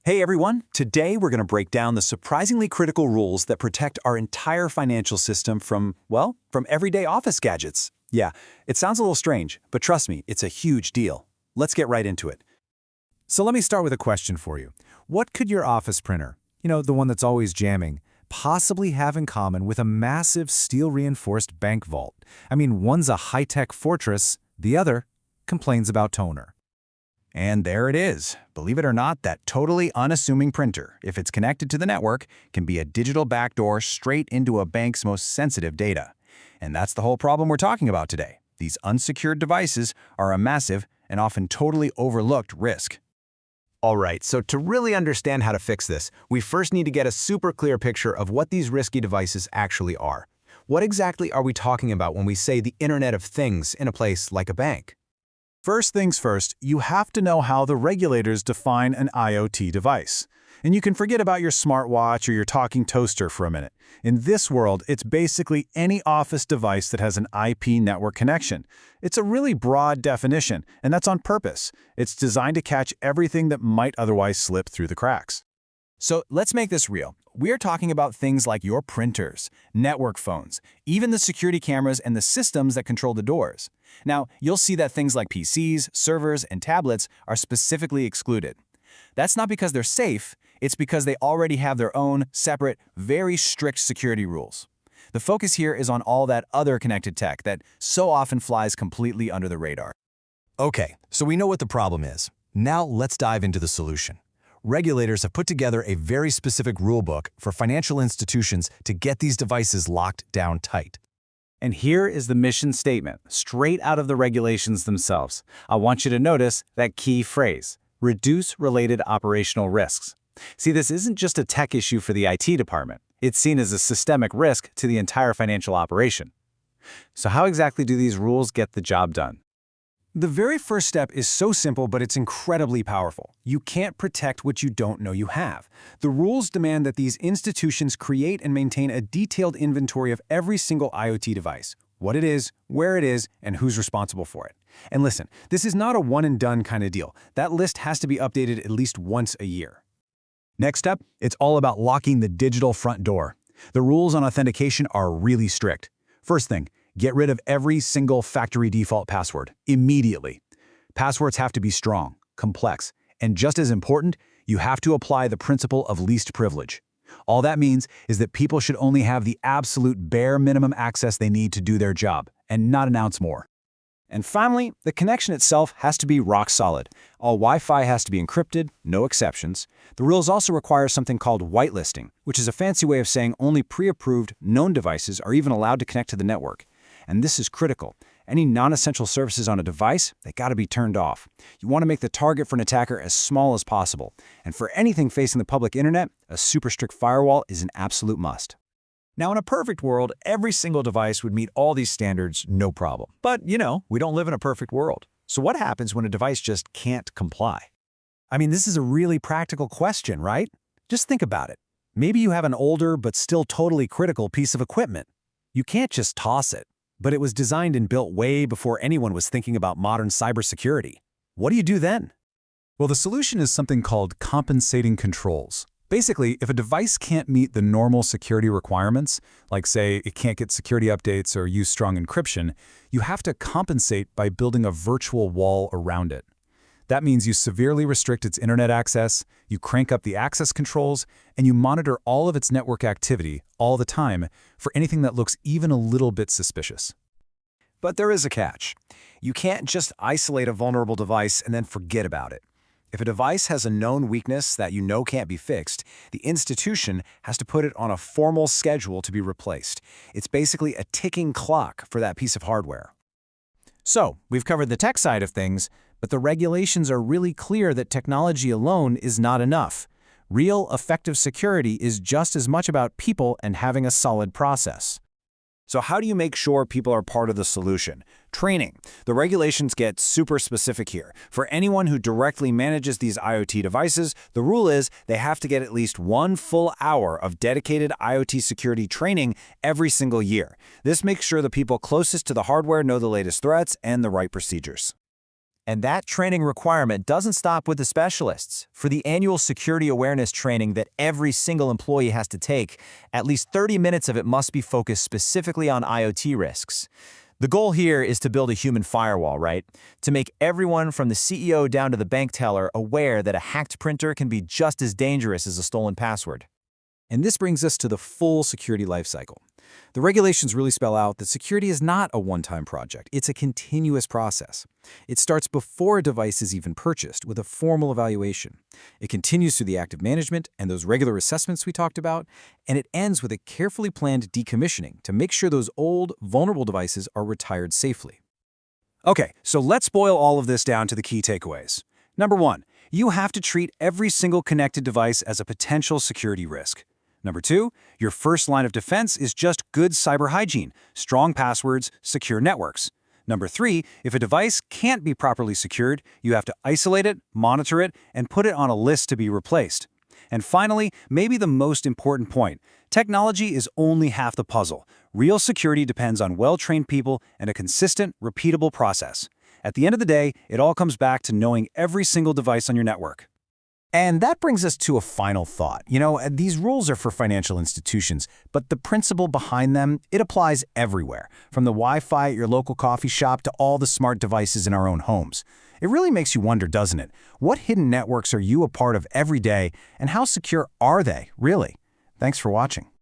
Hey everyone, today we're going to break down the surprisingly critical rules that protect our entire financial system from everyday office gadgets. Yeah, it sounds a little strange, but trust me, it's a huge deal. Let's get right into it. So let me start with a question for you. What could your office printer, the one that's always jamming, possibly have in common with a massive steel-reinforced bank vault? One's a high-tech fortress, the other complains about toner. And there it is. Believe it or not, that totally unassuming printer, if it's connected to the network, can be a digital backdoor straight into a bank's most sensitive data. And that's the whole problem we're talking about today. These unsecured devices are a massive and often totally overlooked risk. All right, so to really understand how to fix this, we first need to get a super clear picture of what these risky devices actually are. What exactly are we talking about when we say the Internet of Things in a place like a bank? First things first, you have to know how the regulators define an IoT device. And you can forget about your smartwatch or your talking toaster for a minute. In this world, it's basically any office device that has an IP network connection. It's a really broad definition, and that's on purpose. It's designed to catch everything that might otherwise slip through the cracks. So let's make this real. We're talking about things like your printers, network phones, even the security cameras and the systems that control the doors. Now, you'll see that things like PCs, servers, and tablets are specifically excluded. That's not because they're safe, it's because they already have their own, separate, very strict security rules. The focus here is on all that other connected tech that so often flies completely under the radar. Okay, so we know what the problem is. Now let's dive into the solution. Regulators have put together a very specific rulebook for financial institutions to get these devices locked down tight. And here is the mission statement, straight out of the regulations themselves. I want you to notice that key phrase, reduce related operational risks. See, this isn't just a tech issue for the IT department. It's seen as a systemic risk to the entire financial operation. So how exactly do these rules get the job done? The very first step is so simple, but it's incredibly powerful. You can't protect what you don't know you have. The rules demand that these institutions create and maintain a detailed inventory of every single IoT device, what it is, where it is, and who's responsible for it. And listen, this is not a one-and-done kind of deal. That list has to be updated at least once a year. Next up, it's all about locking the digital front door. The rules on authentication are really strict. First thing, get rid of every single factory default password immediately. Passwords have to be strong, complex, and just as important, you have to apply the principle of least privilege. All that means is that people should only have the absolute bare minimum access they need to do their job, and not announce more. And finally, the connection itself has to be rock solid. All Wi-Fi has to be encrypted, no exceptions. The rules also require something called whitelisting, which is a fancy way of saying only pre-approved, known devices are even allowed to connect to the network. And this is critical. Any non-essential services on a device, they gotta be turned off. You want to make the target for an attacker as small as possible. And for anything facing the public internet, a super strict firewall is an absolute must. Now, in a perfect world, every single device would meet all these standards, no problem. But, we don't live in a perfect world. So what happens when a device just can't comply? This is a really practical question, right? Just think about it. Maybe you have an older but still totally critical piece of equipment. You can't just toss it, but it was designed and built way before anyone was thinking about modern cybersecurity. What do you do then? Well, the solution is something called compensating controls. Basically, if a device can't meet the normal security requirements, like say it can't get security updates or use strong encryption, you have to compensate by building a virtual wall around it. That means you severely restrict its internet access, you crank up the access controls, and you monitor all of its network activity all the time for anything that looks even a little bit suspicious. But there is a catch. You can't just isolate a vulnerable device and then forget about it. If a device has a known weakness that you know can't be fixed, the institution has to put it on a formal schedule to be replaced. It's basically a ticking clock for that piece of hardware. So, we've covered the tech side of things, but the regulations are really clear that technology alone is not enough. Real, effective security is just as much about people and having a solid process. So how do you make sure people are part of the solution? Training. The regulations get super specific here. For anyone who directly manages these IoT devices, the rule is they have to get at least 1 full hour of dedicated IoT security training every single year. This makes sure the people closest to the hardware know the latest threats and the right procedures. And that training requirement doesn't stop with the specialists. For the annual security awareness training that every single employee has to take, at least 30 minutes of it must be focused specifically on IoT risks. The goal here is to build a human firewall, right? To make everyone from the CEO down to the bank teller aware that a hacked printer can be just as dangerous as a stolen password. And this brings us to the full security lifecycle. The regulations really spell out that security is not a one-time project. It's a continuous process. It starts before a device is even purchased with a formal evaluation. It continues through the active management and those regular assessments we talked about, and it ends with a carefully planned decommissioning to make sure those old, vulnerable devices are retired safely. Okay, so let's boil all of this down to the key takeaways. Number 1, you have to treat every single connected device as a potential security risk. Number 2, your first line of defense is just good cyber hygiene, strong passwords, secure networks. Number 3, if a device can't be properly secured, you have to isolate it, monitor it, and put it on a list to be replaced. And finally, maybe the most important point, technology is only half the puzzle. Real security depends on well-trained people and a consistent, repeatable process. At the end of the day, it all comes back to knowing every single device on your network. And that brings us to a final thought. These rules are for financial institutions, but the principle behind them, it applies everywhere, from the Wi-Fi at your local coffee shop to all the smart devices in our own homes. It really makes you wonder, doesn't it? What hidden networks are you a part of every day, and how secure are they, really? Thanks for watching.